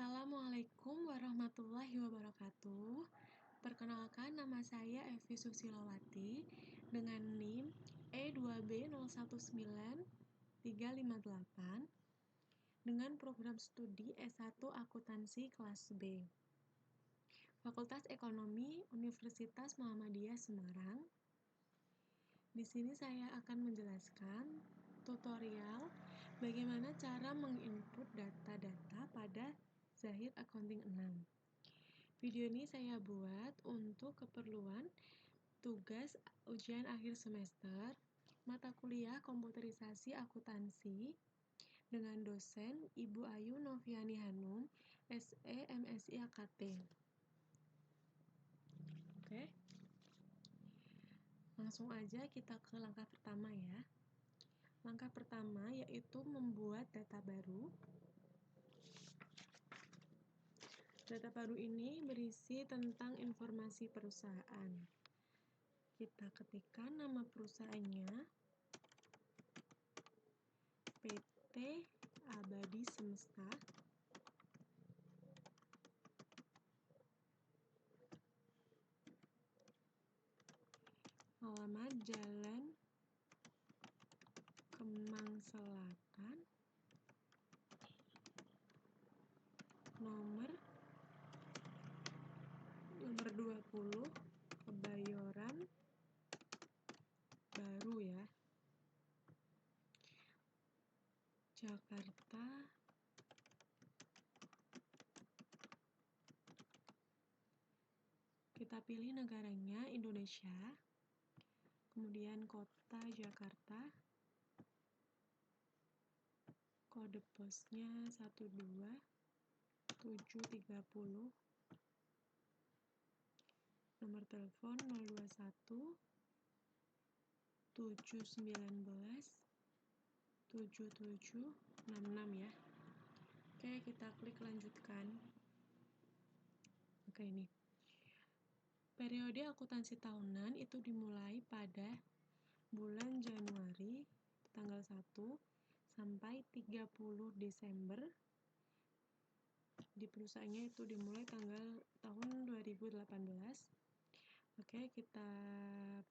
Assalamualaikum warahmatullahi wabarakatuh. Perkenalkan, nama saya Evi Susilowati dengan NIM E2B019358 dengan program studi S1 Akuntansi kelas B. Fakultas Ekonomi Universitas Muhammadiyah Semarang. Di sini saya akan menjelaskan tutorial bagaimana cara menginput data-data pada Zahid Accounting 6. Video ini saya buat untuk keperluan tugas ujian akhir semester mata kuliah komputerisasi akuntansi dengan dosen Ibu Ayu Noviani Hanum, SE MSI AKT. Oke. Langsung aja kita ke langkah pertama ya. Langkah pertama yaitu membuat data baru. Data baru ini berisi tentang informasi perusahaan. Kita ketikkan nama perusahaannya, PT Abadi Semesta. Alamat Jalan Kemang Selatan, nomor 20, Kebayoran Baru ya, Jakarta. Kita pilih negaranya Indonesia, kemudian kota Jakarta, kode posnya 12730, nomor telepon 021 719 7766 ya. Oke, kita klik lanjutkan. Oke, ini periode akuntansi tahunan itu dimulai pada bulan Januari tanggal 1 sampai 30 Desember. Di perusahaannya itu dimulai tahun 2018. Oke, kita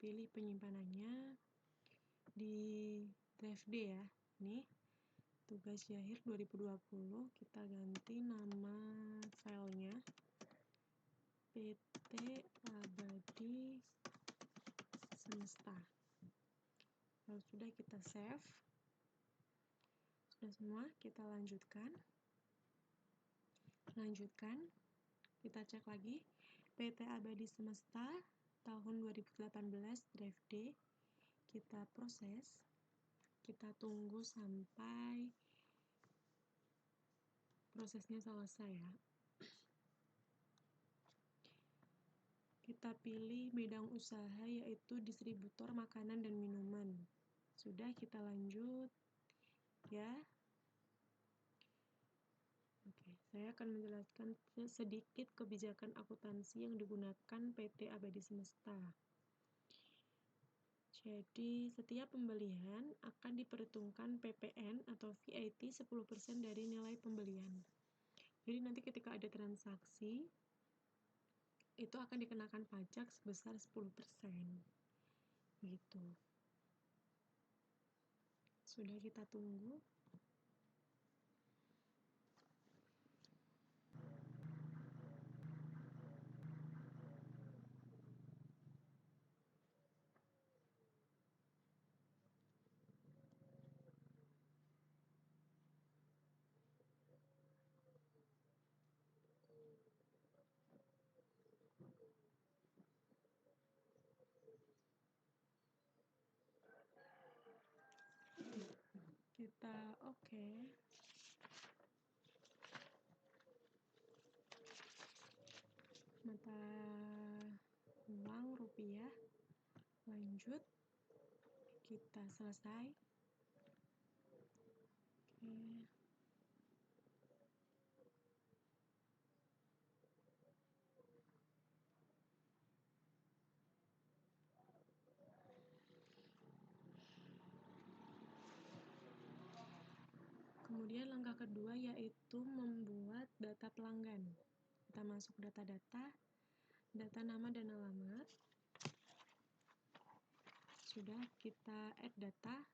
pilih penyimpanannya di drive D ya. Ini tugas akhir 2020, kita ganti nama filenya PT Abadi Semesta. Kalau sudah, kita save. Sudah semua, kita lanjutkan. Kita cek lagi PT Abadi Semesta tahun 2018 drive D. Kita proses, kita tunggu sampai prosesnya selesai ya. Kita pilih bidang usaha yaitu distributor makanan dan minuman. Sudah, kita lanjut ya. Oke, saya akan menjelaskan sedikit kebijakan akuntansi yang digunakan PT Abadi Semesta. Jadi, setiap pembelian akan diperhitungkan PPN atau VAT 10% dari nilai pembelian. Jadi, nanti ketika ada transaksi, itu akan dikenakan pajak sebesar 10%. Gitu. Sudah, kita tunggu. Kita oke. Mata uang rupiah, lanjut, kita selesai. Oke. Kemudian langkah kedua yaitu membuat data data pelanggan. Kita masuk data-data, data nama dan alamat. Sudah, kita add data.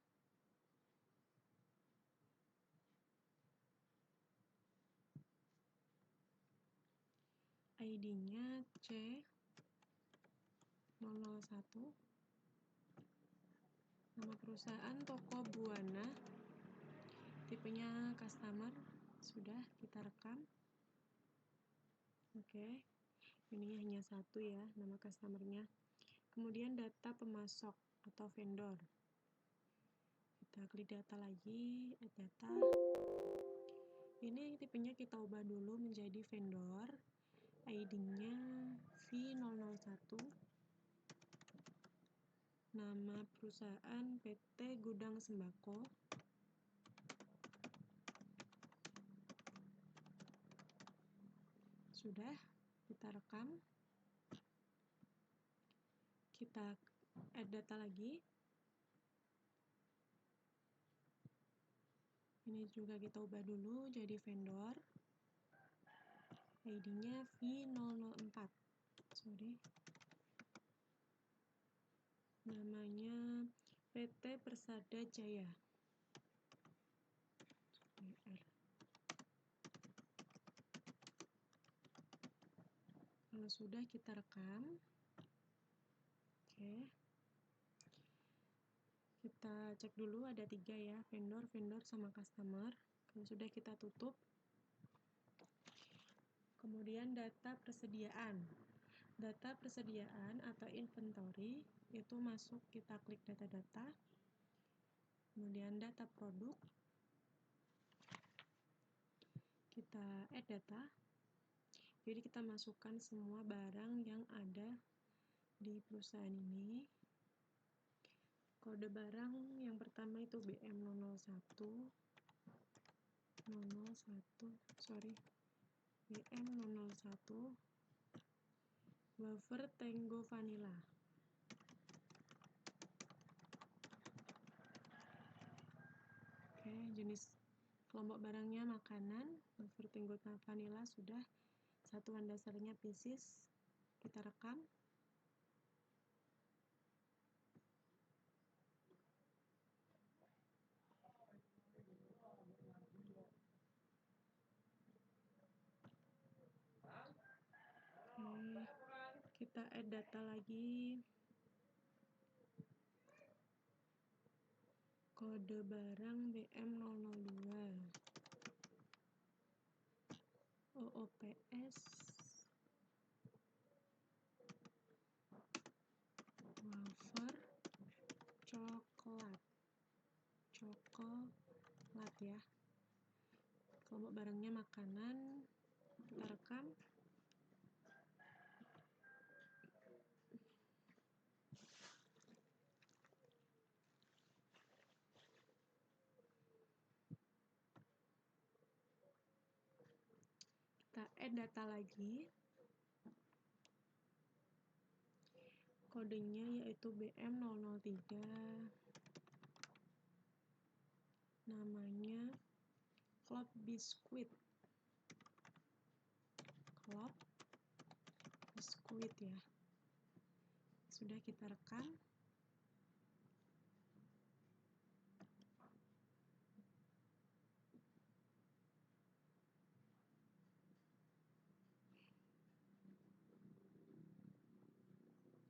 ID-nya C001. Nama perusahaan toko Buana. Tipenya customer. Sudah, kita rekam. Oke. Ini hanya satu ya, nama customernya. Kemudian data pemasok atau vendor. Kita klik data lagi, add data. Ini tipenya kita ubah dulu menjadi vendor. ID-nya V001. Nama perusahaan PT Gudang Sembako. Sudah, kita rekam. Kita add data lagi. Ini juga kita ubah dulu jadi vendor. ID-nya V004. Sorry. Namanya PT Persada Jaya. Kalau sudah, kita rekam. Oke. Kita cek dulu, ada 3 ya, vendor, sama customer. Kalau sudah, kita tutup. Kemudian data persediaan. Data persediaan atau inventory itu masuk, kita klik data-data. Kemudian data produk. Kita add data. Jadi kita masukkan semua barang yang ada di perusahaan ini. Kode barang yang pertama itu BM001, BM001, wafer Tango Vanilla. Oke, jenis kelompok barangnya makanan, wafer Tango Vanilla. Sudah, satuan dasarnya pieces. Kita rekam. Oke, kita add data lagi. Kode barang BM002, OOPS, wafer coklat ya. Kelompok barangnya makanan. Kita rekam. Kita add data lagi. Kodenya yaitu BM003. Namanya Klop Biskuit. Klop Biskuit ya. Sudah, kita rekam.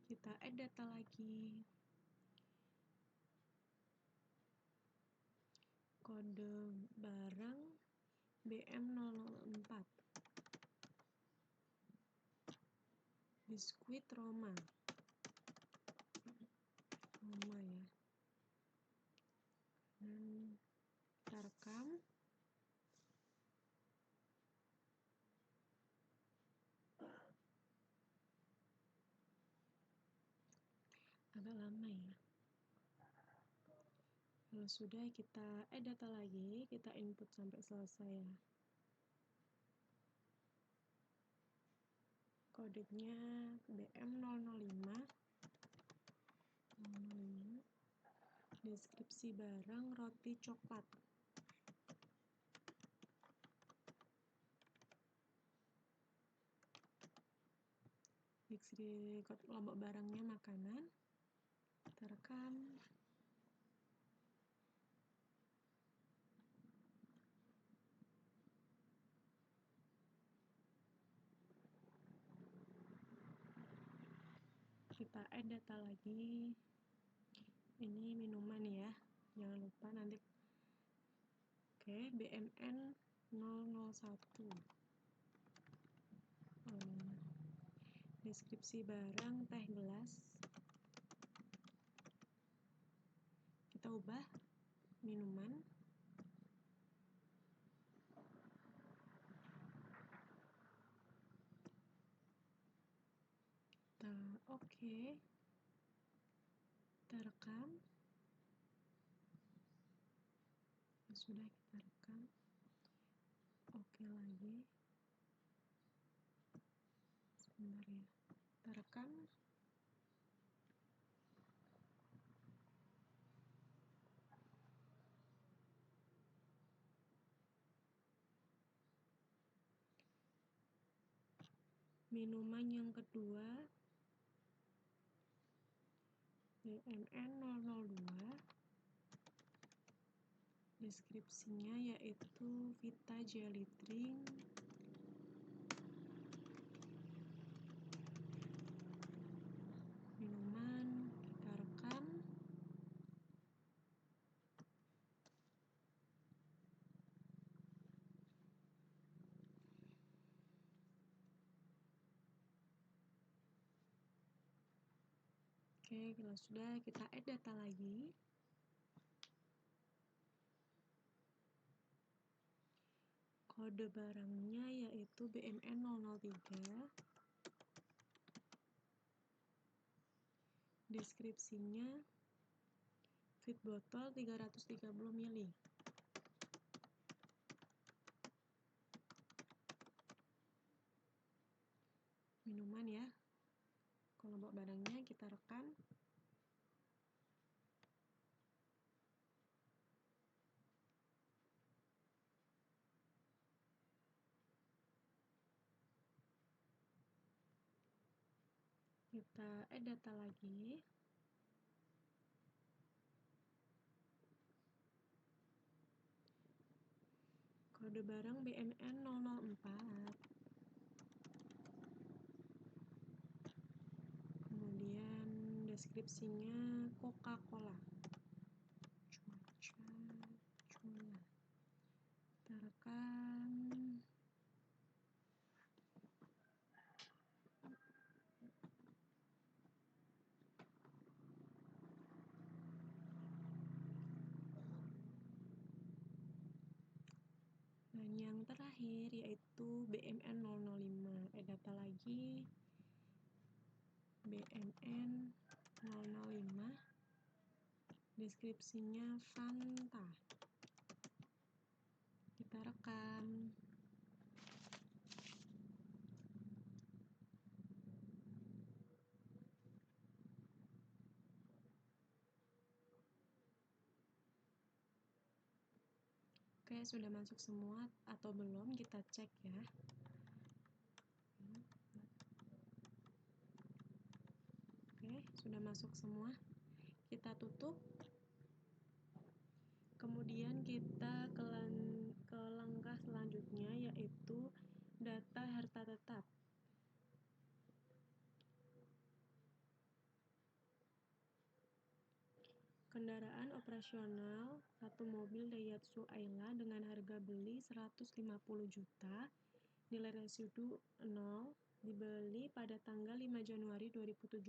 Kita add data lagi. Kode barang BM004. Biskuit Roma ya. Dan kita rekam. Agak lama ya. Kalau sudah, kita add data lagi, kita input sampai selesai ya. Kodenya BM005. Deskripsi barang roti coklat. kelompok barangnya makanan, kita rekam. Kita add data lagi. Ini minuman ya, jangan lupa nanti. Oke, BMN 001. Deskripsi barang teh gelas, kita ubah minuman. Kita oke, kita rekam. Sudah, kita rekam. Oke lagi, sebentar ya, kita rekam. Minuman yang kedua, BMN 002. Deskripsinya yaitu Vita Jelly Drink. Minuman, kita rekam. Oke, kalau sudah, kita add data lagi. Kode barangnya yaitu BMN 003. Deskripsinya fit botol 330 ml. Minuman ya. Kelompok barangnya kita rekam. Kita add data lagi. Kode barang BMN 004. Kemudian deskripsinya Coca-Cola. Cuaca Cola. Kita rekam. Dan yang terakhir yaitu BMN 005. Data lagi. BMN 005. Deskripsinya Fanta. Kita rekam. Oke, sudah masuk semua atau belum? Kita cek ya. Oke, sudah masuk semua. Kita tutup. Kemudian kita ke langkah selanjutnya yaitu data harta tetap. Kendaraan operasional, satu mobil Daihatsu Ayla dengan harga beli 150 juta, nilai residu 0, dibeli pada tanggal 5 Januari 2017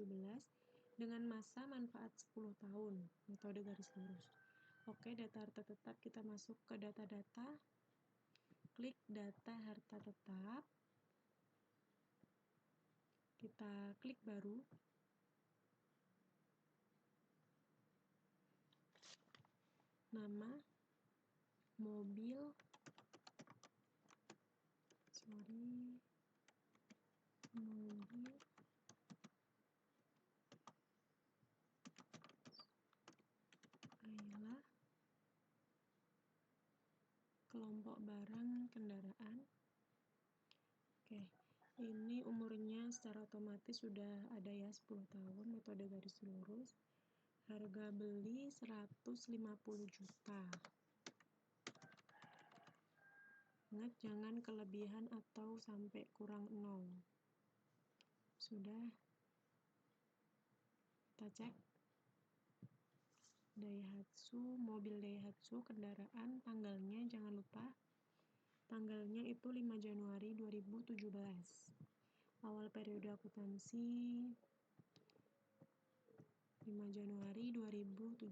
dengan masa manfaat 10 tahun, metode garis lurus. Oke, data harta tetap, kita masuk ke data-data, klik data harta tetap, kita klik baru. Nama, mobil, Ayla, kelompok barang kendaraan. Oke, Ini umurnya secara otomatis sudah ada ya 10 tahun, metode garis lurus. Harga beli 150 juta. Ingat jangan kelebihan atau sampai kurang 0. Sudah. Kita cek. Daihatsu, mobil Daihatsu, kendaraan, tanggalnya jangan lupa. Tanggalnya itu 5 Januari 2017. Awal periode akuntansi 5 Januari 2017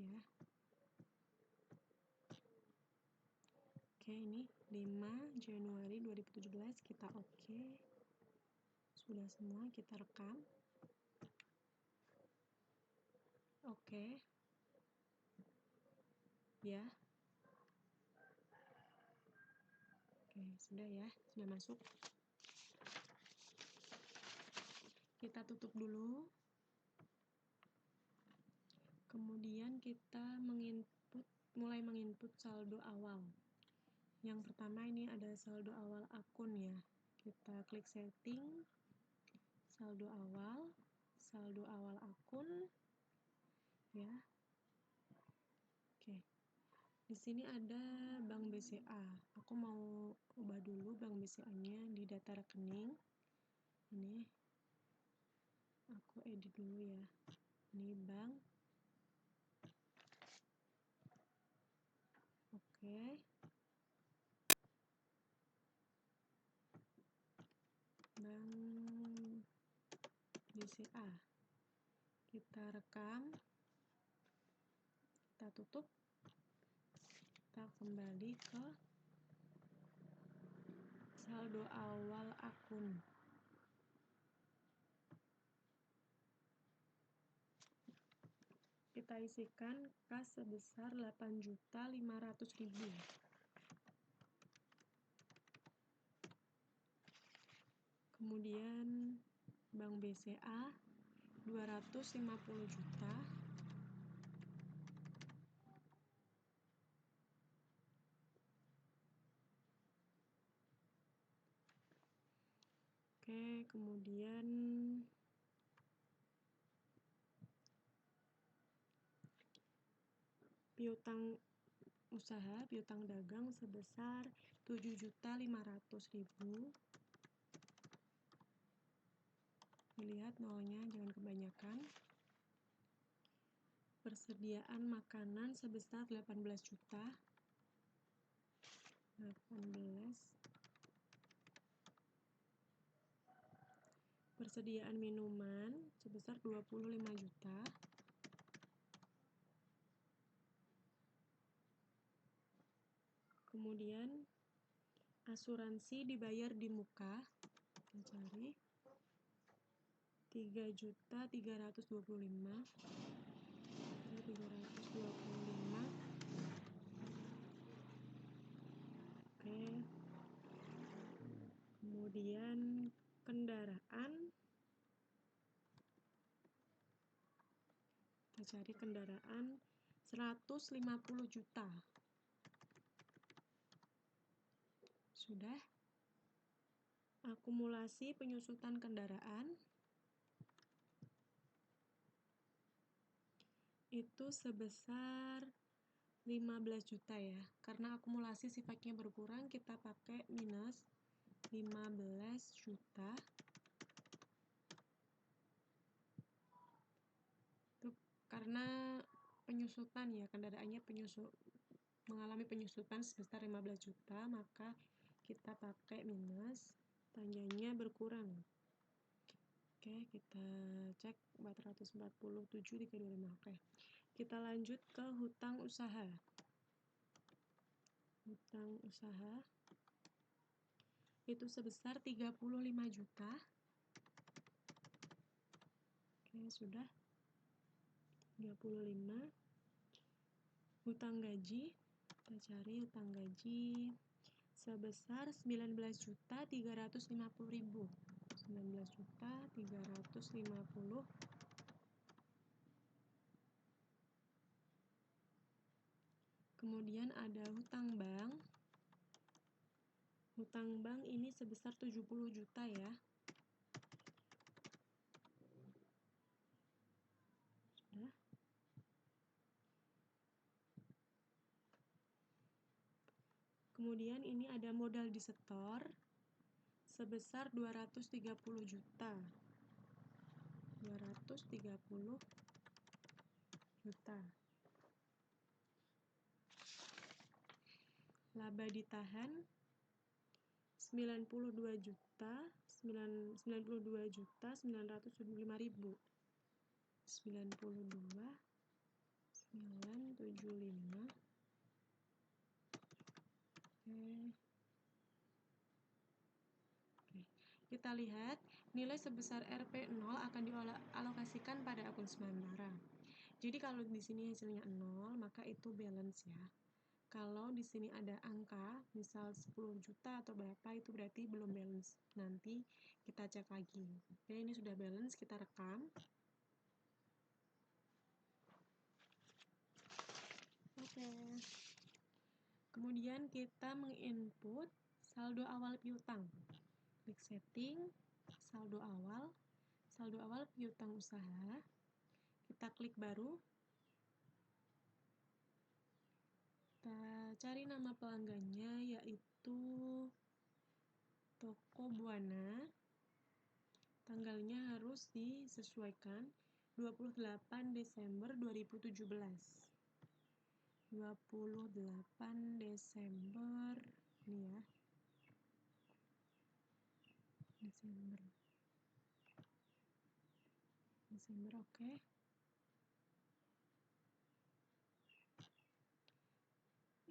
ya. Oke, ini 5 Januari 2017 kita oke. Sudah semua kita rekam. Oke. Ya. Oke, sudah ya, sudah masuk. Kita tutup dulu. Kemudian kita mulai menginput saldo awal. Yang pertama ini ada saldo awal akun ya. Kita klik setting, saldo awal akun ya. Oke. Di sini ada Bank BCA. Aku mau ubah dulu Bank BCA-nya di data rekening. Ini aku edit dulu ya. Ini bank. Oke. Bank BCA. Kita rekam. Kita tutup. Kita kembali ke saldo awal akun. Kita isikan kas sebesar 8.500.000. Kemudian Bank BCA 250 juta. Oke, kemudian piutang usaha, piutang dagang sebesar 7.500.000. Dilihat nolnya, jangan kebanyakan. Persediaan makanan sebesar 18 juta. 18. Persediaan minuman sebesar 25 juta. Kemudian asuransi dibayar di muka. Kita cari 3.325. 325. Oke. Kemudian kendaraan, kita cari kendaraan 150 juta. Sudah. Akumulasi penyusutan kendaraan itu sebesar 15 juta ya. Karena akumulasi sifatnya berkurang, kita pakai minus 15 juta. Itu karena penyusutan ya, kendaraannya mengalami penyusutan sebesar 15 juta, maka kita pakai minus, tanyanya berkurang. Oke, kita cek 447.325. Oke. Kita lanjut ke hutang usaha. Hutang usaha itu sebesar 35 juta. Oke, sudah. 35. Hutang gaji, kita cari hutang gaji sebesar 19.350.000. 19.350. Kemudian ada hutang bank Hutang bank ini sebesar 70 juta ya. Sudah. Kemudian ini ada modal disetor sebesar 230 juta. 230 juta. Laba ditahan 92 juta 975.000. 92 975. Oke. Kita lihat nilai sebesar Rp0 akan dialokasikan pada akun sementara. Jadi kalau di sini hasilnya 0, maka itu balance ya. Kalau di sini ada angka, misal 10 juta atau berapa, itu berarti belum balance. Nanti kita cek lagi. Oke, ini sudah balance, kita rekam. Oke. Kemudian kita menginput saldo awal piutang. Klik setting, saldo awal piutang usaha. Kita klik baru. Kita cari nama pelanggannya, yaitu Toko Buana. Tanggalnya harus disesuaikan 28 Desember 2017. 28 Desember ini ya. Desember oke.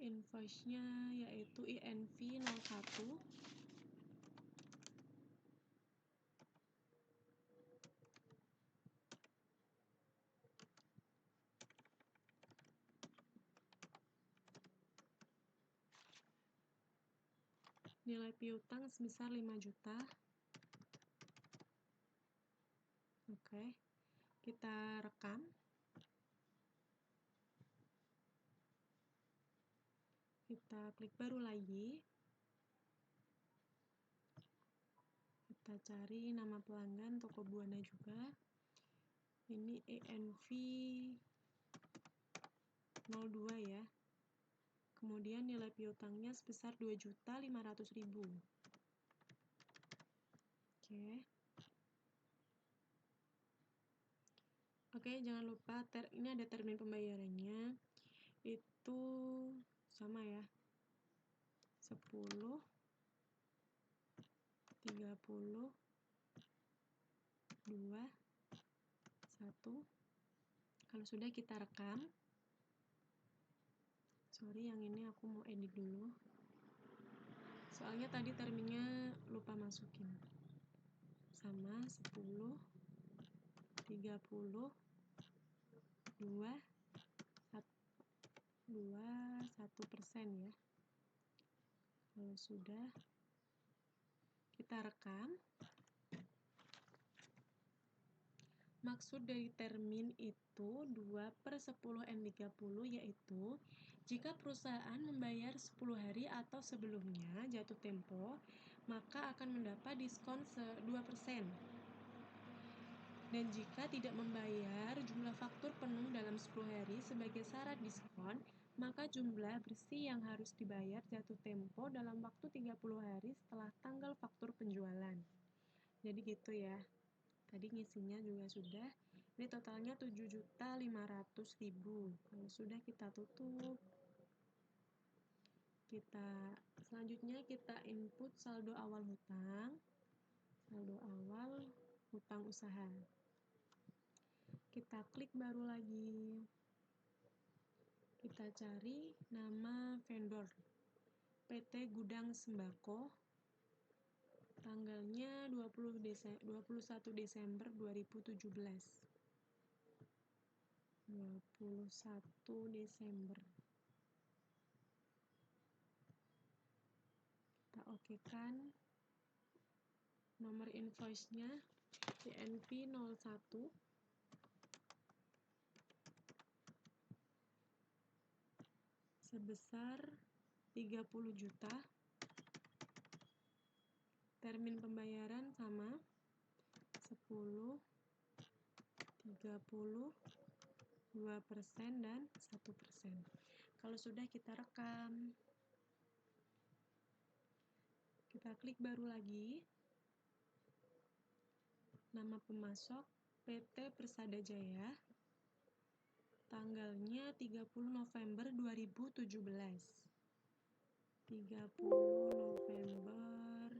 Invoice-nya yaitu INV 01. Nilai piutang sebesar 5 juta. Oke. Kita rekam. Kita klik baru lagi. Kita cari nama pelanggan Toko Buana juga. Ini ENV 02 ya. Kemudian nilai piutangnya sebesar 2.500.000. Oke. Oke, jangan lupa ini ada termin pembayarannya. Itu sama ya. 10 30 2 1. Kalau sudah kita rekam. Sorry, yang ini aku mau edit dulu. Soalnya tadi terminnya lupa masukin. Sama 10 30 2 1% ya. Kalau sudah kita rekam. Maksud dari termin itu 2/10N30, yaitu jika perusahaan membayar 10 hari atau sebelumnya jatuh tempo, maka akan mendapat diskon 2%. Dan jika tidak membayar jumlah faktur penuh dalam 10 hari sebagai syarat diskon, maka jumlah bersih yang harus dibayar jatuh tempo dalam waktu 30 hari setelah tanggal faktur penjualan. Jadi gitu ya. Tadi ngisinya juga sudah. Ini totalnya 7.500.000. Kalau sudah kita tutup. Selanjutnya kita input saldo awal hutang. Saldo awal hutang usaha. Kita klik baru lagi. Kita cari nama vendor. PT Gudang Sembako. Tanggalnya 21 Desember 2017. 21 Desember. Kita okekan. Nomor invoice-nya INV 01. Sebesar 30 juta. Termin pembayaran sama 10, 30, 2% dan 1%. Kalau sudah kita rekam. Kita klik baru lagi. Nama pemasok PT Persada Jaya. Tanggalnya 30 November 2017. 30 November.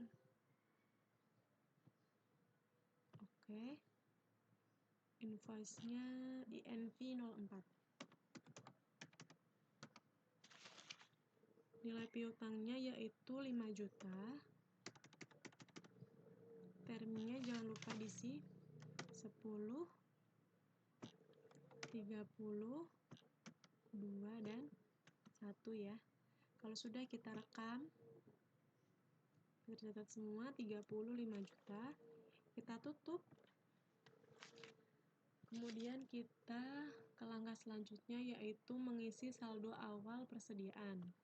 Oke. Invoice-nya INV 04. Nilai piutangnya yaitu 5 juta. Terminnya jangan lupa diisi 10, 30, 2, dan 1 ya. Kalau sudah kita rekam, kita catat semua 35 juta. Kita tutup. Kemudian kita ke langkah selanjutnya yaitu mengisi saldo awal persediaan.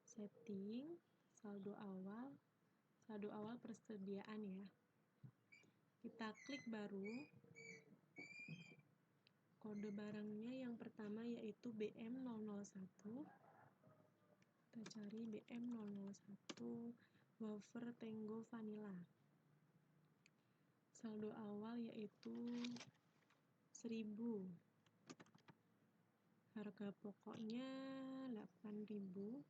Setting saldo awal persediaan ya. Kita klik baru. Kode barangnya yang pertama yaitu BM001. Kita cari BM001 wafer Tango Vanilla. Saldo awal yaitu 1000. Harga pokoknya 8.000.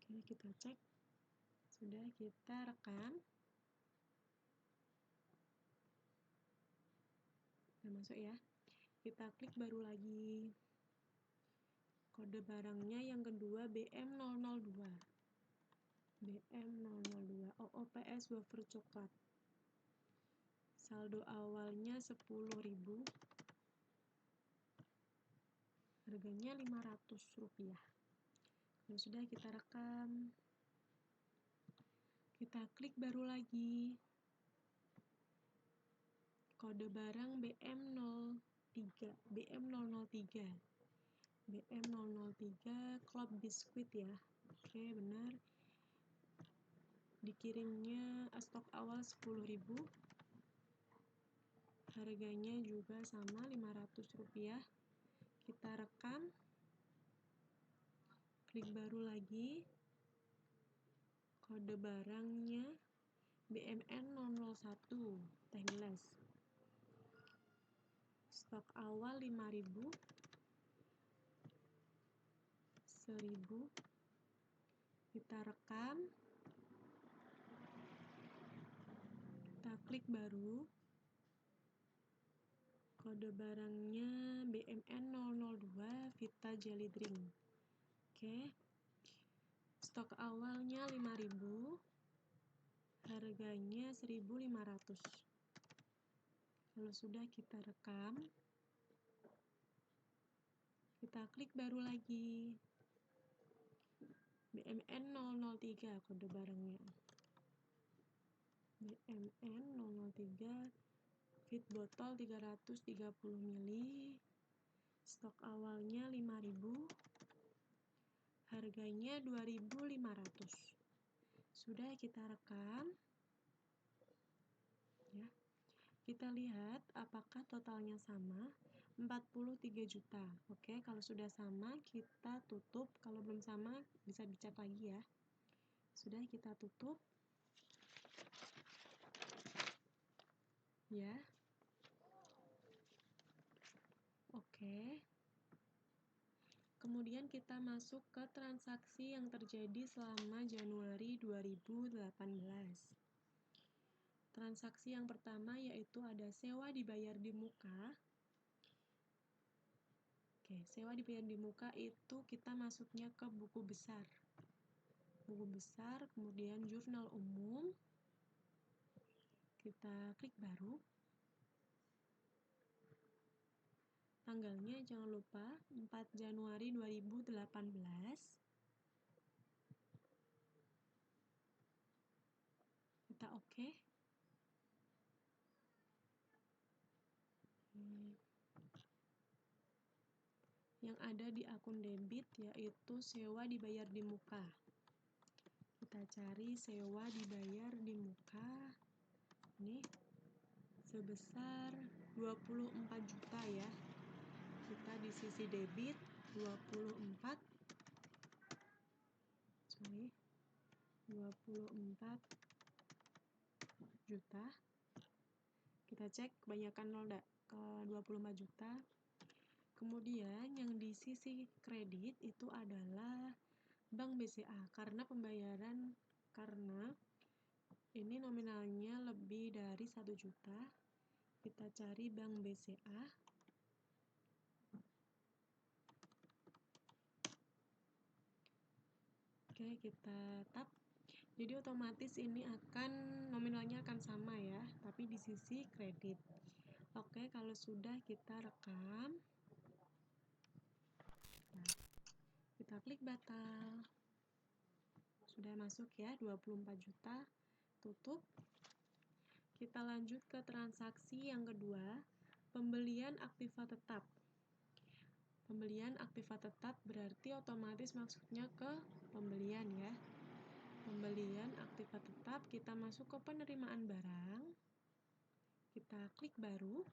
Oke, kita cek. Sudah, kita rekam. Nah, masuk ya. Kita klik baru lagi. Kode barangnya yang kedua BM002. BM002 OOPS wafer coklat. Saldo awalnya 10.000. Harganya Rp500. Kalau sudah kita rekam. Kita klik baru lagi. Kode barang BM003. BM003 Club Biskuit ya. Oke, benar. Dikirimnya stok awal 10.000. Harganya juga sama Rp500. Kita rekam. Klik baru lagi. Kode barangnya BMN001 teh gelas. Stok awal 5.000. 1.000. Kita rekam. Kita klik baru. Kode barangnya BMN002 Vita Jelly Drink. Oke. Stok awalnya 5.000. Harganya 1.500. Kalau sudah kita rekam. Kita klik baru lagi. BMN003 kode barangnya. BMN003 fit botol 330 ml. Stok awalnya 5.000. Harganya 2.500. Sudah kita rekam. Ya. Kita lihat apakah totalnya sama. 43 juta. Oke, kalau sudah sama kita tutup. Kalau belum sama bisa dicek lagi ya. Sudah, kita tutup. Ya. Oke. Kemudian kita masuk ke transaksi yang terjadi selama Januari 2018. Transaksi yang pertama yaitu ada sewa dibayar di muka. Oke, sewa dibayar di muka itu kita masuknya ke buku besar. Buku besar, kemudian jurnal umum. Kita klik baru. Tanggalnya jangan lupa 4 Januari 2018. Kita oke. Yang ada di akun debit yaitu sewa dibayar di muka. Kita cari sewa dibayar sebesar 24 juta ya. Kita di sisi debit 24 juta. Kita cek kebanyakan nol enggak, ke 24 juta. Kemudian yang di sisi kredit itu adalah Bank BCA karena ini nominalnya lebih dari 1 juta. Kita cari Bank BCA. Oke, kita tap. Jadi otomatis ini nominalnya akan sama ya, tapi di sisi kredit. Oke, kalau sudah kita rekam. Nah, kita klik batal. Sudah masuk ya 24 juta. Tutup. Kita lanjut ke transaksi yang kedua, pembelian aktiva tetap. Pembelian aktiva tetap berarti otomatis maksudnya ke pembelian ya. Pembelian aktiva tetap, kita masuk ke penerimaan barang. Kita klik baru.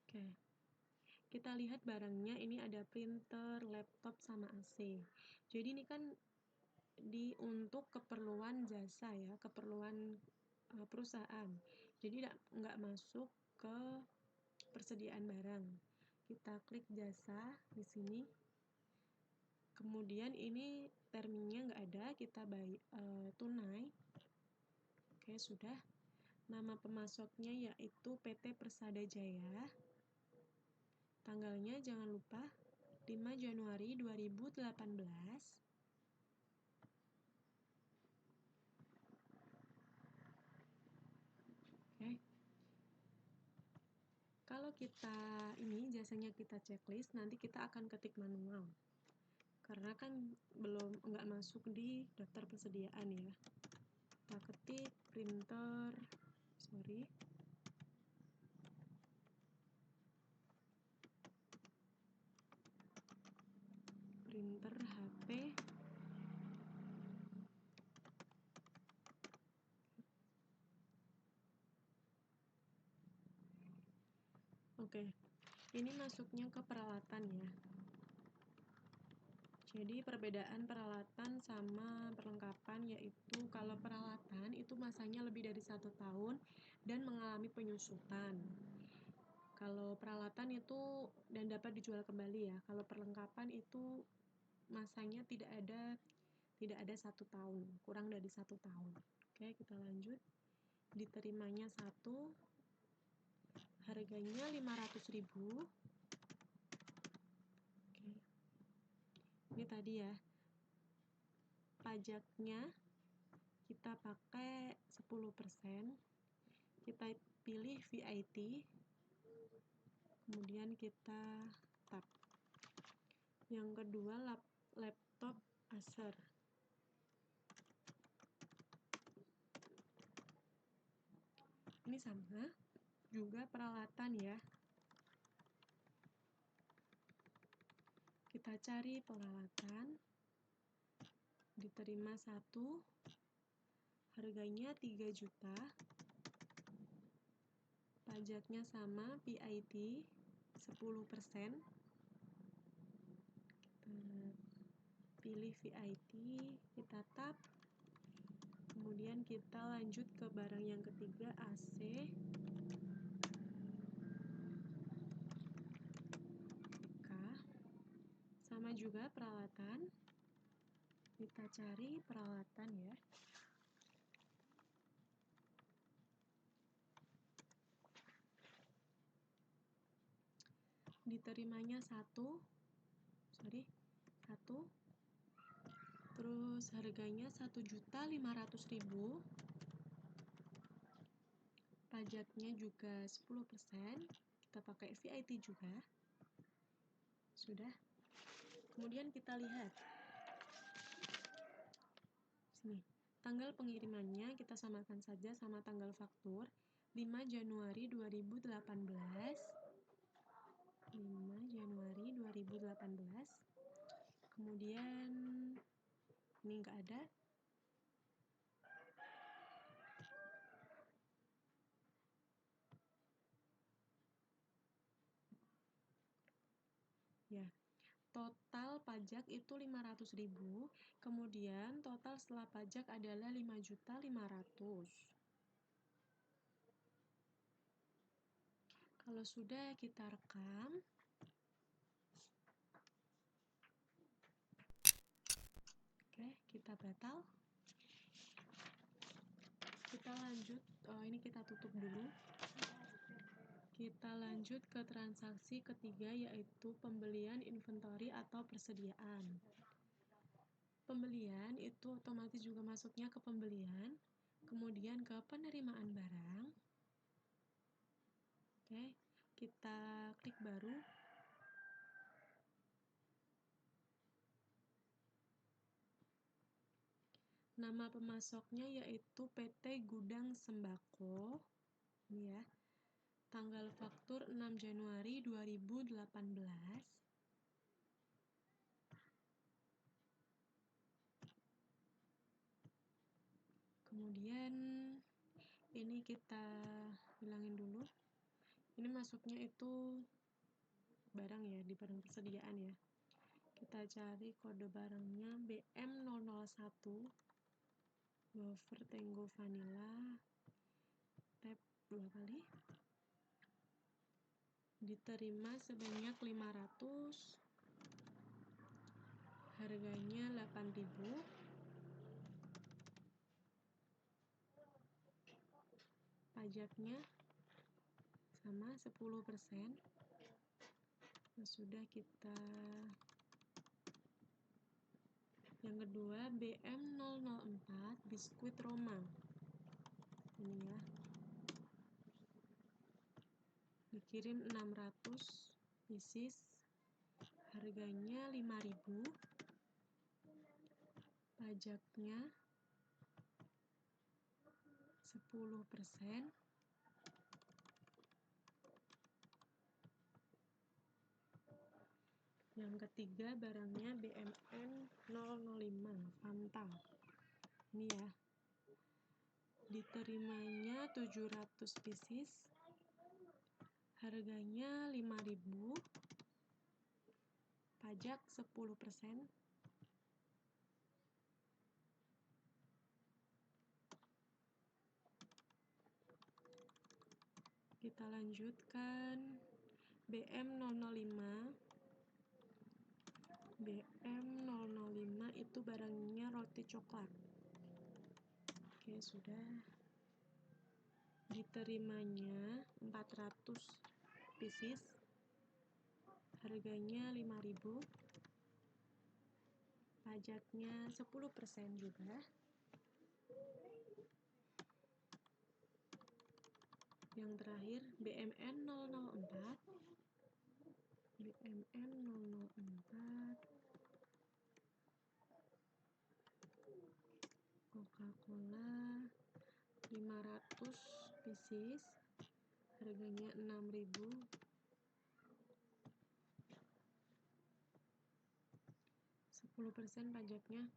Oke. Kita lihat barangnya ini ada printer, laptop, sama AC. Jadi ini kan untuk keperluan jasa ya, keperluan perusahaan. Jadi nggak masuk ke persediaan barang. Kita klik jasa di sini. Kemudian ini terminnya nggak ada, kita tunai. Oke, sudah. Nama pemasoknya yaitu PT Persada Jaya. Tanggalnya jangan lupa 5 Januari 2018. Oke. Kalau jasanya kita checklist, nanti kita akan ketik manual. Karena kan nggak masuk di daftar persediaan ya. Kita ketik printer HP. Oke, ini masuknya ke peralatan ya. Jadi perbedaan peralatan sama perlengkapan yaitu kalau peralatan itu masanya lebih dari 1 tahun dan mengalami penyusutan. Kalau peralatan itu dan dapat dijual kembali ya. Kalau perlengkapan itu masanya tidak ada 1 tahun, kurang dari 1 tahun. Oke, kita lanjut. Diterimanya 1, harganya 500.000. Oke. Ini tadi ya. Pajaknya kita pakai 10%. Kita pilih VIT. Kemudian kita tap. Yang kedua laptop Acer. Ini sama, juga peralatan ya. Kita cari peralatan. Diterima 1, harganya 3 juta. Pajaknya sama, PIT 10%. Pilih VIT, kita tap. Kemudian kita lanjut ke barang yang ketiga, AC. Sama juga peralatan. Kita cari peralatan ya. Diterimanya 1. Terus harganya 1.500.000. Pajaknya juga 10%. Kita pakai VIT juga. Sudah. Kemudian kita lihat sini. Tanggal pengirimannya kita samakan saja sama tanggal faktur, 5 Januari 2018. 5 Januari 2018. Kemudian ini enggak ada. pajak itu 500.000, kemudian total setelah pajak adalah 5.500.000. Kalau sudah, kita rekam. Oke, kita batal. Kita lanjut, ini kita tutup dulu. Kita lanjut ke transaksi ketiga, yaitu pembelian inventory atau persediaan. Pembelian itu otomatis juga masuknya ke pembelian, kemudian ke penerimaan barang. Oke, kita klik baru. Nama pemasoknya yaitu PT Gudang Sembako. Ini ya. Tanggal faktur 6 Januari 2018. Kemudian ini kita hilangin dulu. Ini masuknya itu barang ya, di barang persediaan ya. Kita cari kode barangnya BM001 wafer Tango Vanilla, tab 2 kali, diterima sebanyak 500, harganya 8.000, pajaknya sama 10%. Nah, sudah, kita yang kedua BM004 biskuit Roma. Ini ya, dikirim 600 pieces, harganya 5.000, pajaknya 10%. Yang ketiga barangnya BMN 005 Fanta. Ini ya, diterimanya 700 pieces, harganya 5.000, pajak 10%. Kita lanjutkan BM005. BM005 itu barangnya roti coklat. Oke, sudah. Diterimanya 400 pieces, harganya 5.000, pajaknya 10% juga. Yang terakhir BMN 004. BMN 004 Coca-Cola 500 pieces, harganya 6.000, 10% pajaknya.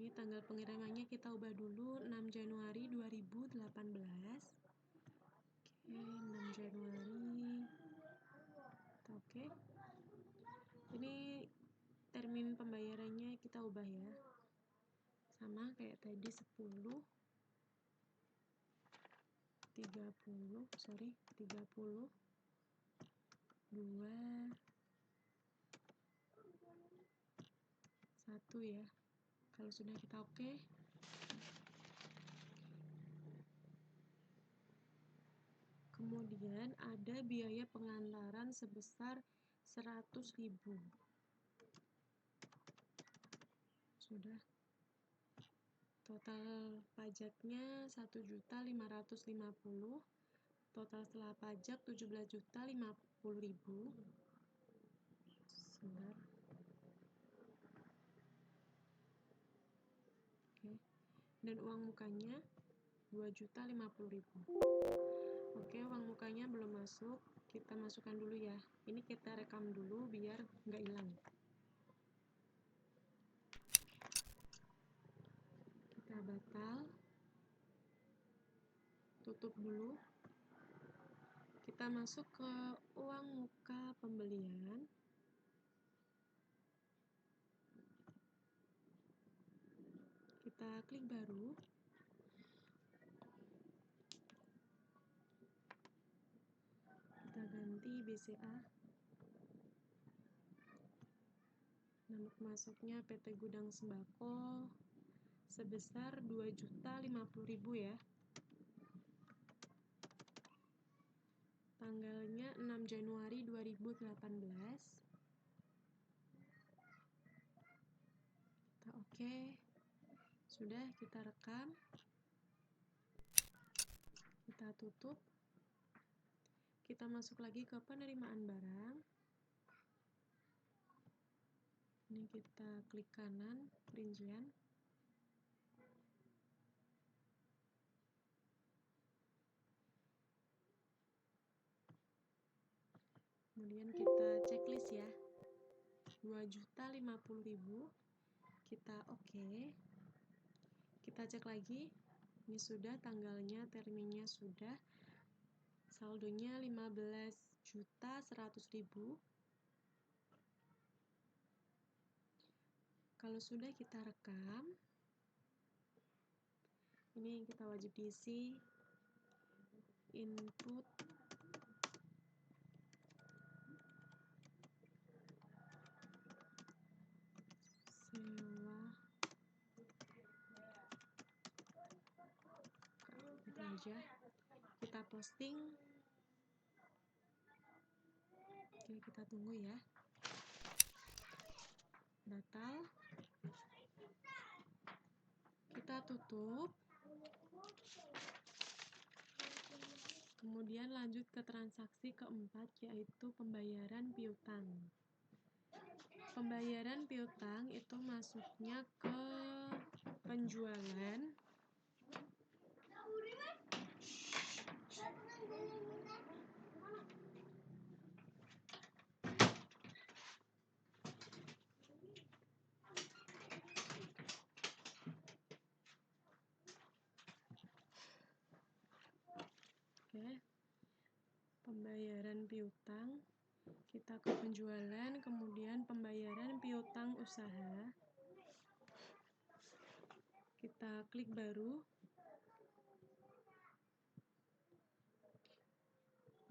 Ini tanggal pengirimannya kita ubah dulu, 6 Januari 2018. Oke, 6 Januari. Oke. Ini termin pembayarannya kita ubah ya. Sama kayak tadi 10 30 2 1 ya. Kalau sudah, kita oke. Kemudian ada biaya pengantaran sebesar 100.000. Sudah. Total pajaknya 1.550.000. Total setelah pajak 17.050.000. Sebentar. Oke. Dan uang mukanya 2.050.000. Oke, uang mukanya belum masuk. Kita masukkan dulu ya. Ini kita rekam dulu biar nggak hilang. Kita batal. Tutup dulu. Kita masuk ke uang muka pembelian. kita klik baru. Kita ganti BCA. Nama masuknya PT Gudang Sembako sebesar 2.050.000 ya. Tanggalnya 6 Januari 2018. Kita oke. Sudah, kita rekam. Kita tutup. Kita masuk lagi ke penerimaan barang. Ini kita klik kanan, perincian. Kemudian kita checklist ya. 2.050.000. Kita oke. Kita cek lagi. Ini sudah tanggalnya, terminnya sudah. Saldonya 15.100.000. Kalau sudah, kita rekam. Ini kita wajib diisi input sewa, itu aja. Kita posting. Oke, kita tunggu ya. Batal. Kita tutup. Kemudian lanjut ke transaksi keempat, yaitu pembayaran piutang. Pembayaran piutang itu masuknya ke penjualan. Oke. Pembayaran piutang, kita ke penjualan, kemudian pembayaran piutang usaha. Kita klik baru.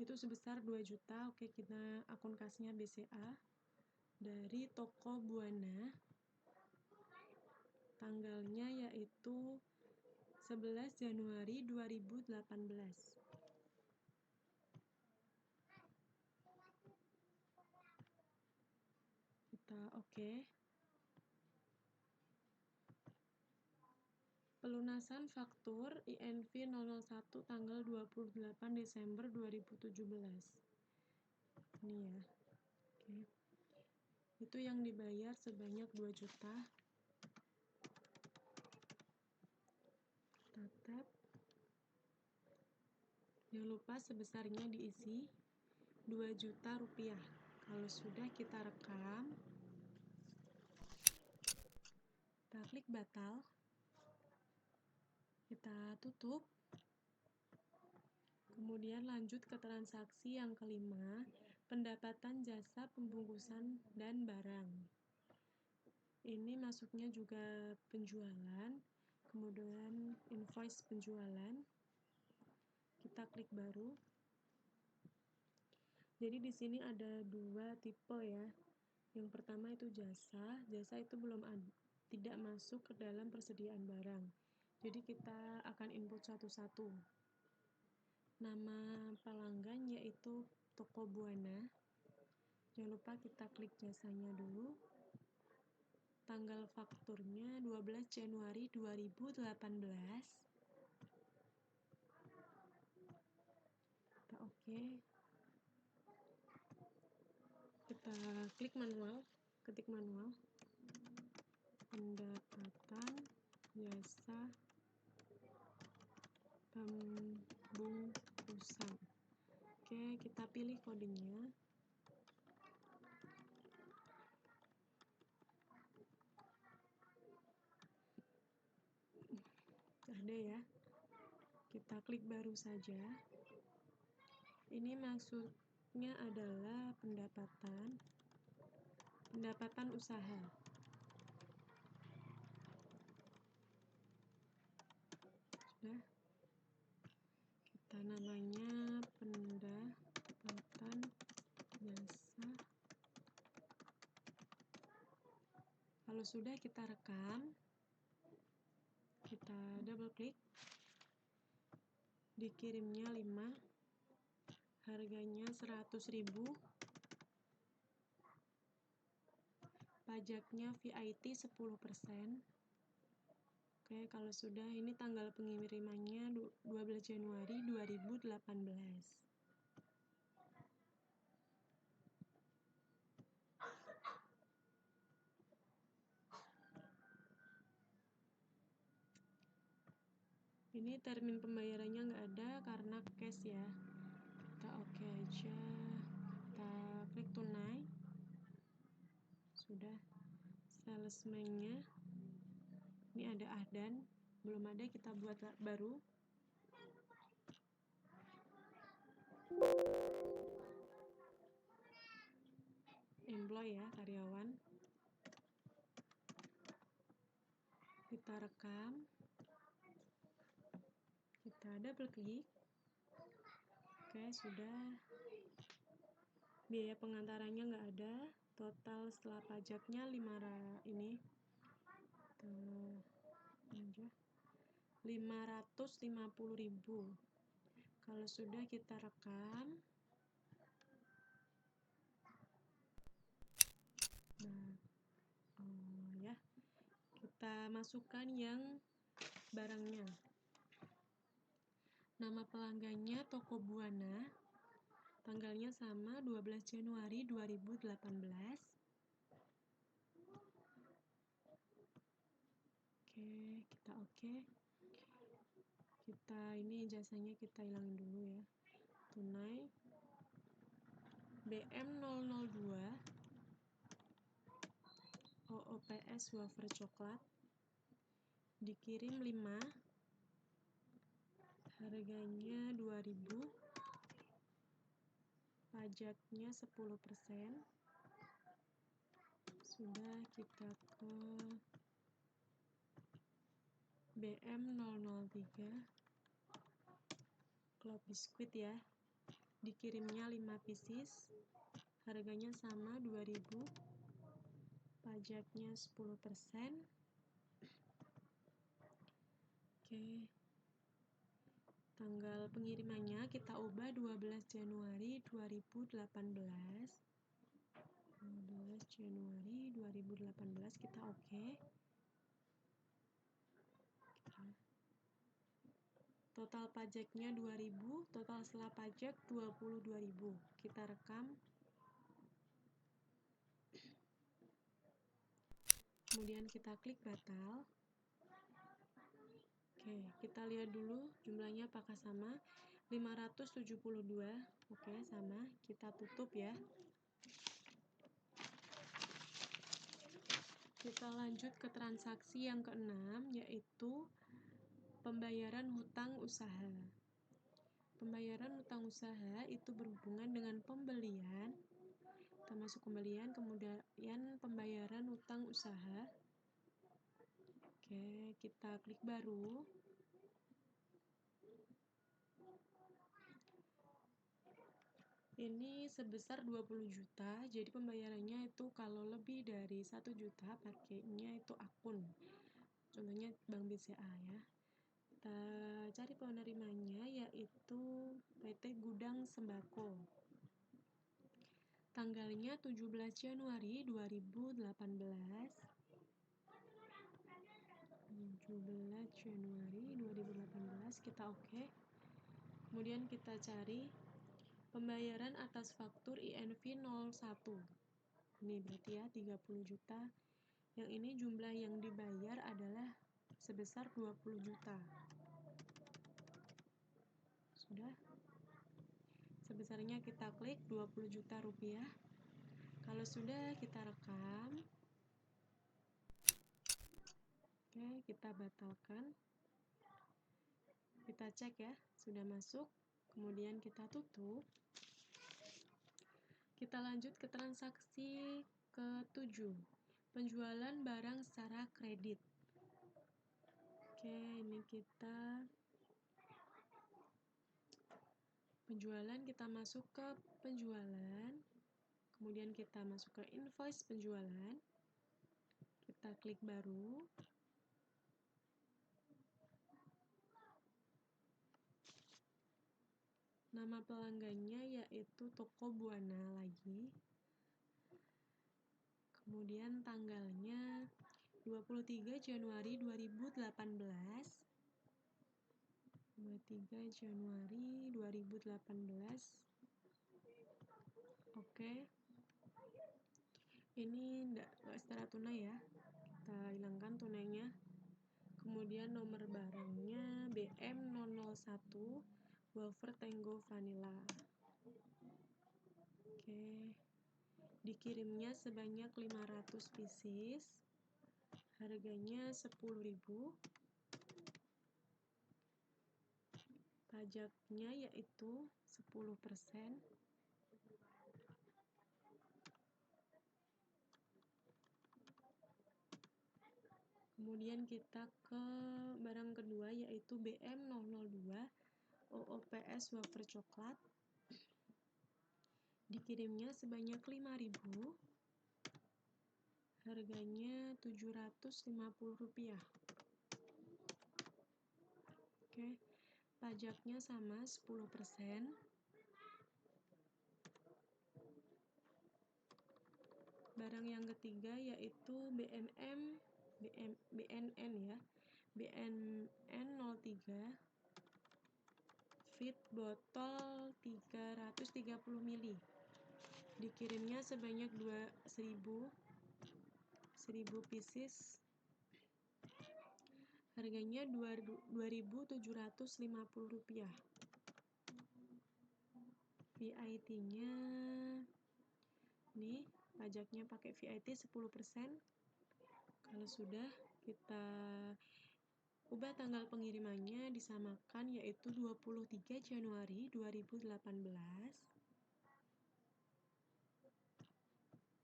Itu sebesar 2 juta. Oke, kita akun kasnya BCA dari toko Buana. Tanggalnya yaitu 11 Januari 2018. Kita oke. Pelunasan faktur INV 001 tanggal 28 Desember 2017. Ini ya. Oke. Itu yang dibayar sebanyak 2 juta. Tetap. Jangan lupa sebesarnya diisi 2 juta rupiah. Kalau sudah, kita rekam. Kita klik batal. Kita tutup. Kemudian lanjut ke transaksi yang kelima, pendapatan jasa pembungkusan dan barang. Ini masuknya juga penjualan, kemudian invoice penjualan. Kita klik baru. Jadi di sini ada dua tipe ya. Yang pertama itu jasa itu tidak masuk ke dalam persediaan barang. Jadi kita akan input satu-satu. Nama pelanggan yaitu toko Buana. Jangan lupa kita klik jasanya dulu. Tanggal fakturnya 12 Januari 2018. Kita oke. Kita klik manual, ketik manual. Pendapatan jasa pembungkusan. Oke, kita pilih kodenya. Ada ya. Kita klik baru saja. Ini maksudnya adalah pendapatan usaha. Sudah, kita namanya pendapatan jasa. Kalau sudah, kita rekam, kita double klik, dikirimnya 5, harganya 100.000, pajaknya VAT 10%. Oke, kalau sudah, ini tanggal pengirimannya 12 Januari 2018. Ini termin pembayarannya nggak ada karena cash ya. Kita oke aja. Kita klik tunai. Sudah. Salesman-nya. Ini ada Ahdan. Belum ada, kita buat baru. Employee ya, karyawan. Kita rekam. Kita double klik. Oke, sudah. Biaya pengantarannya nggak ada. Total setelah pajaknya 550.000. Kalau sudah, kita rekam. Nah, ya, kita masukkan yang barangnya. Nama pelanggannya Toko Buana. Tanggalnya sama, 12 Januari 2018. Oke, kita oke. Kita ini jasanya kita hilangin dulu ya. Tunai. BM002. OOPS wafer coklat. Dikirim 5. Harganya 2.000. Pajaknya 10%. Sudah, kita ke BM003 Club Biskuit ya. Dikirimnya 5 pieces. Harganya sama, 2.000. Pajaknya 10%. Oke. Tanggal pengirimannya kita ubah 12 Januari 2018. 12 Januari 2018, kita oke. Total pajaknya 2.000, total setelah pajak 22.000. Kita rekam. Kemudian kita klik batal. Oke, kita lihat dulu jumlahnya apakah sama. 572. Oke, sama. Kita tutup ya. Kita lanjut ke transaksi yang keenam, yaitu pembayaran hutang usaha. Pembayaran hutang usaha itu berhubungan dengan pembelian, termasuk pembelian, kemudian pembayaran hutang usaha. Oke, kita klik baru. Ini sebesar 20 juta, jadi pembayarannya itu kalau lebih dari 1 juta pakainya itu akun. Contohnya Bank BCA ya. Kita cari penerimanya, yaitu PT Gudang Sembako. Tanggalnya 17 Januari 2018. 17 Januari 2018, kita oke. Kemudian kita cari pembayaran atas faktur INV 01. Ini berarti ya 30 juta. Yang ini jumlah yang dibayar adalah sebesar 20 juta. Sudah. Sebesarnya kita klik 20 juta rupiah. Kalau sudah, kita rekam. Oke, kita batalkan. Kita cek ya, sudah masuk. Kemudian kita tutup. Kita lanjut ke transaksi ke-7. Penjualan barang secara kredit. Oke, ini kita Penjualan, kita masuk ke penjualan, kemudian kita masuk ke invoice penjualan, kita klik baru, nama pelanggannya yaitu Toko Buana lagi, kemudian tanggalnya 23 Januari 2018, 23 Januari 2018. Oke, ini enggak secara tunai ya, kita hilangkan tunainya. Kemudian nomor barangnya BM001 wafer Tango Vanilla. Oke, dikirimnya sebanyak 500 pieces, harganya 10.000. Pajaknya yaitu 10%. Kemudian kita ke barang kedua yaitu BM002 OOPS wafer coklat. Dikirimnya sebanyak 5.000. Harganya Rp750. Oke, pajaknya sama 10%. Barang yang ketiga yaitu BNN ya, BNN03 fit botol 330 ml. Dikirimnya sebanyak 1000 pieces. Harganya Rp2.750. VIT-nya nih, pajaknya pakai VIT 10%. Kalau sudah, kita ubah tanggal pengirimannya, disamakan yaitu 23 Januari 2018.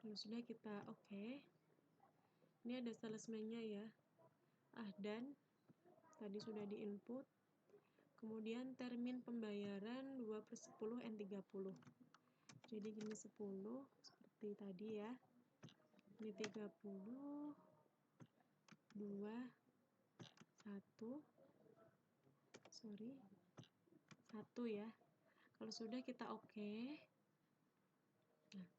Kalau sudah, kita oke. Ini ada salesman-nya ya. Dan tadi sudah di-input. Kemudian termin pembayaran 2/10 N30. Jadi gini 10 seperti tadi ya. Ini 30, 2, 1 ya. Kalau sudah, kita oke. Nah,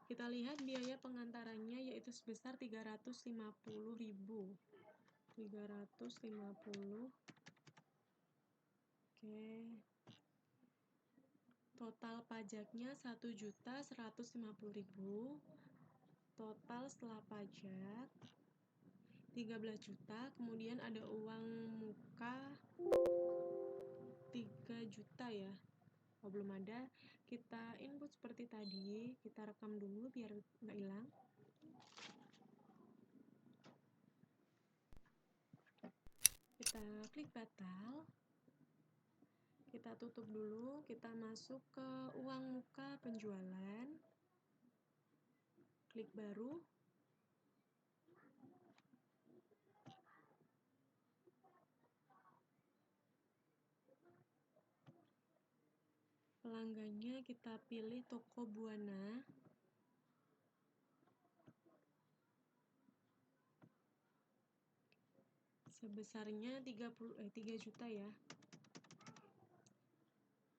kita lihat biaya pengantarannya yaitu sebesar 350.000. 350. Oke. Total pajaknya 1.150.000. Total setelah pajak 13 juta. Kemudian ada uang muka 3 juta ya. Oh, belum ada. Kita input seperti tadi. Kita rekam dulu biar nggak hilang. Kita klik batal. Kita tutup dulu. Kita masuk ke uang muka penjualan. Klik baru. Pelanggannya kita pilih Toko Buana. Sebesarnya 3 juta ya.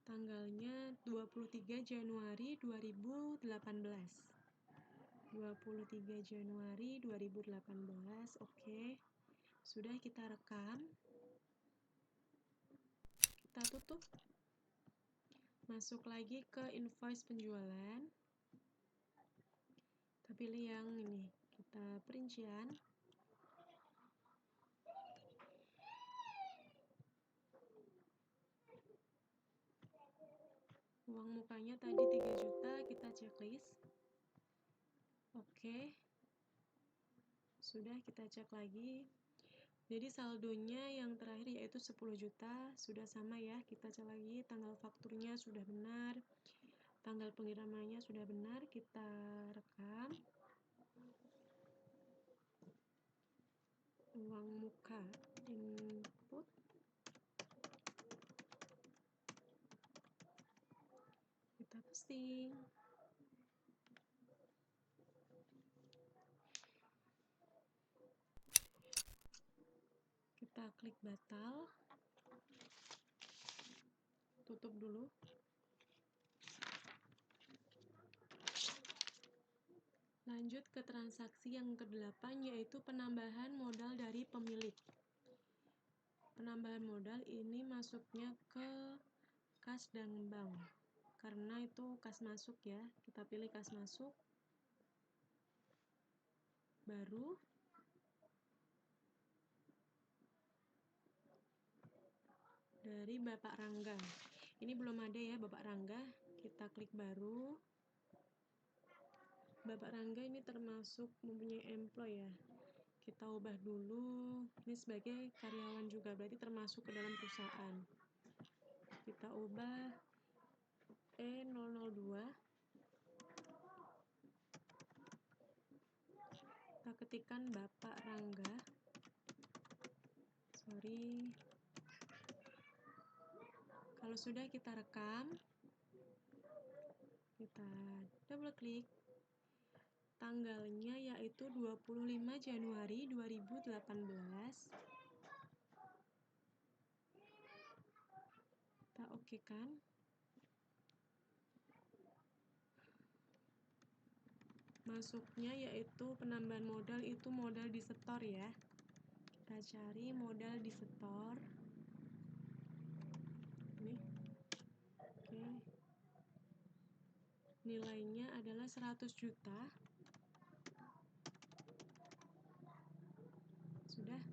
Tanggalnya 23 Januari 2018. 23 Januari 2018. Oke. Sudah, kita rekam. Kita tutup. Masuk lagi ke invoice penjualan. Kita pilih yang ini. Kita perincian. Uang mukanya tadi 3 juta, kita checklist. Oke. Sudah, kita cek lagi. Jadi saldonya yang terakhir yaitu 10 juta, sudah sama ya. Kita cek lagi, tanggal fakturnya sudah benar, tanggal pengirimannya sudah benar, kita rekam. Uang muka, input. pusing. Kita klik batal, tutup dulu. Lanjut ke transaksi yang ke-8, yaitu penambahan modal dari pemilik. Penambahan modal ini masuknya ke kas dan bank, karena itu kas masuk ya. Kita pilih kas masuk, baru dari Bapak Rangga. Ini belum ada ya Bapak Rangga, kita klik baru. Bapak Rangga ini termasuk mempunyai employee ya. Kita ubah dulu, ini sebagai karyawan juga, berarti termasuk ke dalam perusahaan. Kita ubah E002. Kita ketikkan Bapak Rangga. Kalau sudah kita rekam, kita double klik. Tanggalnya yaitu 25 Januari 2018. Kita oke kan. Masuknya yaitu penambahan modal itu modal di setor ya. Kita cari modal di setor. Nih. Oke. Nilainya adalah 100 juta. Sudah.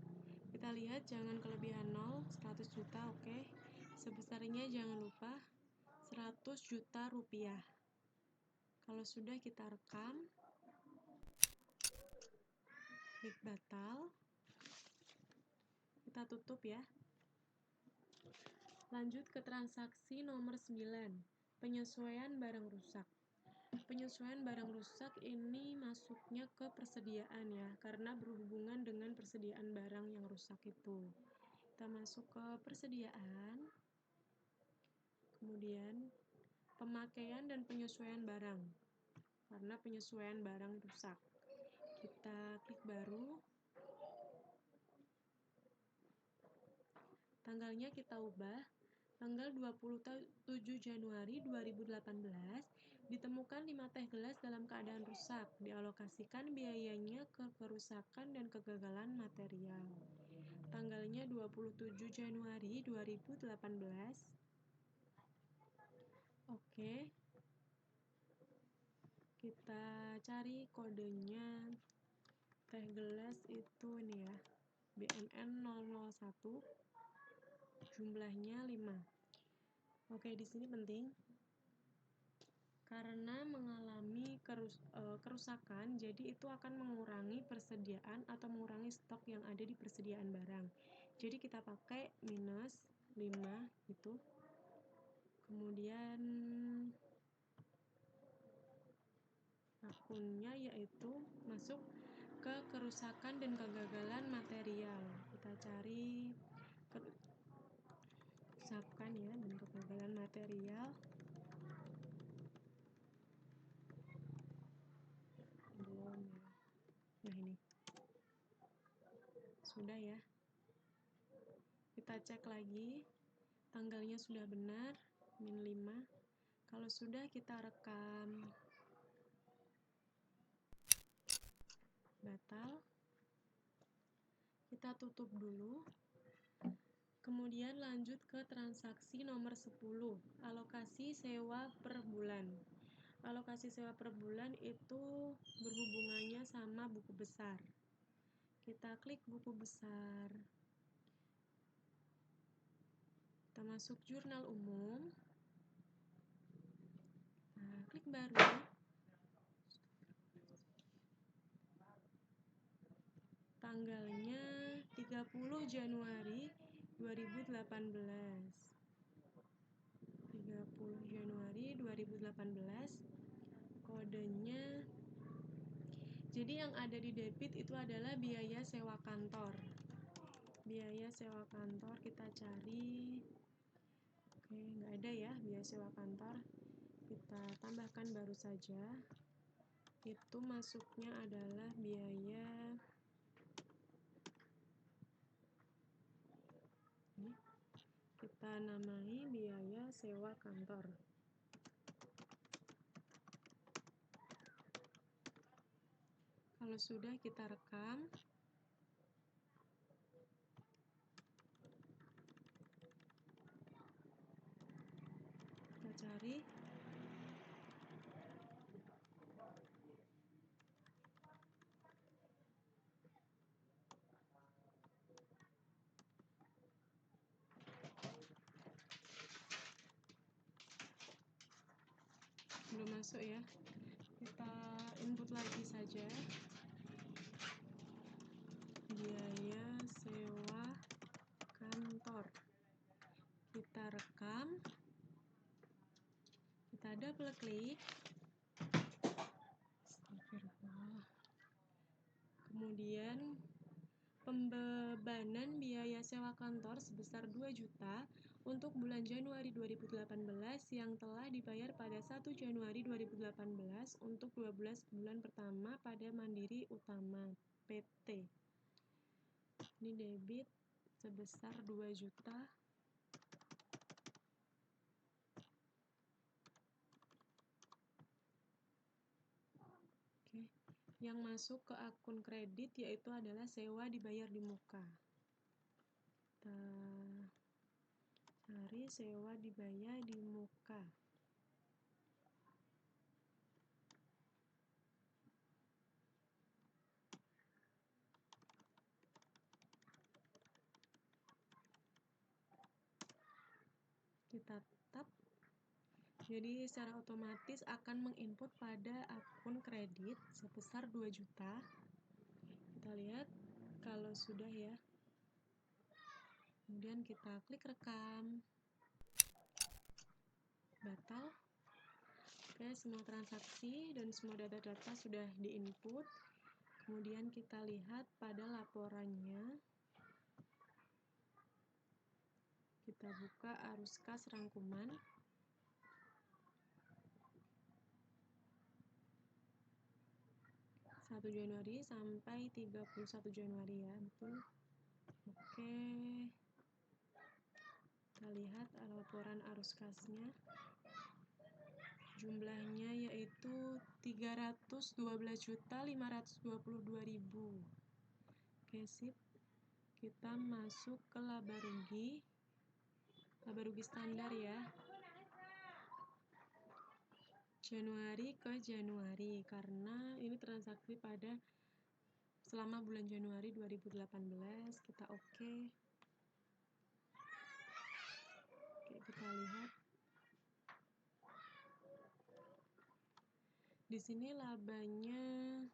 Kita lihat jangan kelebihan 0, 100 juta oke. Sebesarnya jangan lupa 100 juta rupiah. Kalau sudah kita rekam, klik batal, kita tutup ya. Lanjut ke transaksi nomor 9, penyesuaian barang rusak. Penyesuaian barang rusak ini masuknya ke persediaan ya, karena berhubungan dengan persediaan barang yang rusak itu. Kita masuk ke persediaan, kemudian pemakaian dan penyesuaian barang, karena penyesuaian barang rusak. Kita klik baru, tanggalnya kita ubah, tanggal 27 Januari 2018, ditemukan 5 teh gelas dalam keadaan rusak, dialokasikan biayanya ke kerusakan dan kegagalan material. Tanggalnya 27 Januari 2018. Oke. Kita cari kodenya. Teh gelas itu ini ya, BMN 001. Jumlahnya 5. Oke, di sini penting karena mengalami kerusakan, jadi itu akan mengurangi persediaan atau mengurangi stok yang ada di persediaan barang. Jadi kita pakai minus 5 itu. Kemudian akunnya yaitu masuk ke kerusakan dan kegagalan material. Kita cari kerusakan ya dan kegagalan material. Belum ya. Nah ini. Sudah ya. Kita cek lagi. Tanggalnya sudah benar, min 5. Kalau sudah kita rekam. Batal. Kita tutup dulu. Kemudian lanjut ke transaksi nomor 10, alokasi sewa per bulan. Alokasi sewa per bulan itu berhubungannya sama buku besar. Kita klik buku besar. Kita masuk jurnal umum. Nah, klik baru. Tanggalnya 30 Januari 2018. 30 Januari 2018. Kodenya, jadi yang ada di debit itu adalah biaya sewa kantor. Biaya sewa kantor kita cari. Oke, nggak ada ya biaya sewa kantor. kita tambahkan baru saja, itu masuknya adalah biaya ini, kita namai biaya sewa kantor. Kalau sudah, kita rekam. Kita cari. Belum masuk ya. Kita input lagi saja. Biaya sewa kantor. Kita rekam. Kita double klik. Kemudian pembebanan biaya sewa kantor sebesar 2 juta untuk bulan Januari 2018 yang telah dibayar pada 1 Januari 2018 untuk 12 bulan pertama pada Mandiri Utama PT. Ini debit sebesar 2 juta. Oke. Yang masuk ke akun kredit yaitu adalah sewa dibayar di muka. Kita cari sewa dibayar di muka. Kita tap. Jadi secara otomatis akan menginput pada akun kredit sebesar 2 juta. Kita lihat kalau sudah ya. Kemudian kita klik rekam. Batal. Oke, semua transaksi dan semua data-data sudah diinput. Kemudian kita lihat pada laporannya. Kita buka arus kas rangkuman. Satu Januari sampai 31 Januari ya, betul. Oke. Kita lihat laporan arus kasnya. Jumlahnya yaitu 312.522.000. Oke, sip. Kita masuk ke laba rugi. Laba rugi standar ya. Januari ke Januari karena ini transaksi pada selama bulan Januari 2018. Kita oke. Oke, kita lihat. Di sini labanya,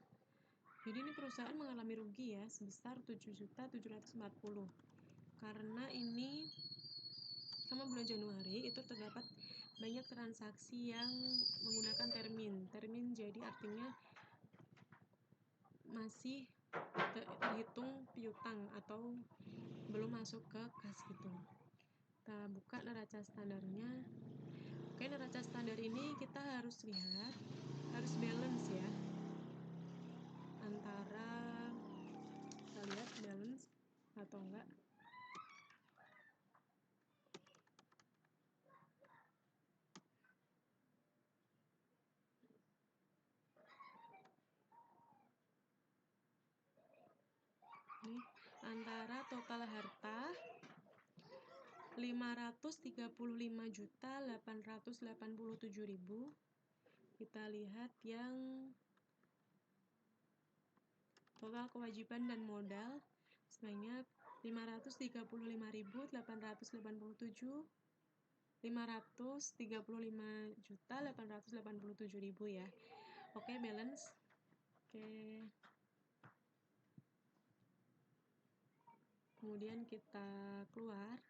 jadi ini perusahaan mengalami rugi ya sebesar 7.740. Karena ini sama bulan Januari itu terdapat banyak transaksi yang menggunakan termin jadi artinya masih terhitung piutang atau belum masuk ke kas gitu. Kita buka neraca standarnya. Oke, neraca standar ini kita harus lihat, harus balance ya, antara kita lihat balance atau enggak. Nih, antara total harta 535.887.000. Kita lihat yang total kewajiban dan modal sebanyak 535.887, 535.887.000 ya. Oke, balance. Oke. Kemudian kita keluar.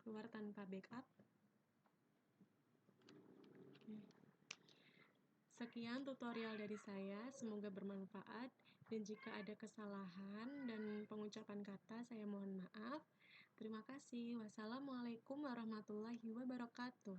Keluar tanpa backup. Oke. Sekian tutorial dari saya, semoga bermanfaat dan jika ada kesalahan dan pengucapan kata saya mohon maaf. Terima kasih. kasih. Wassalamualaikum warahmatullahi wabarakatuh.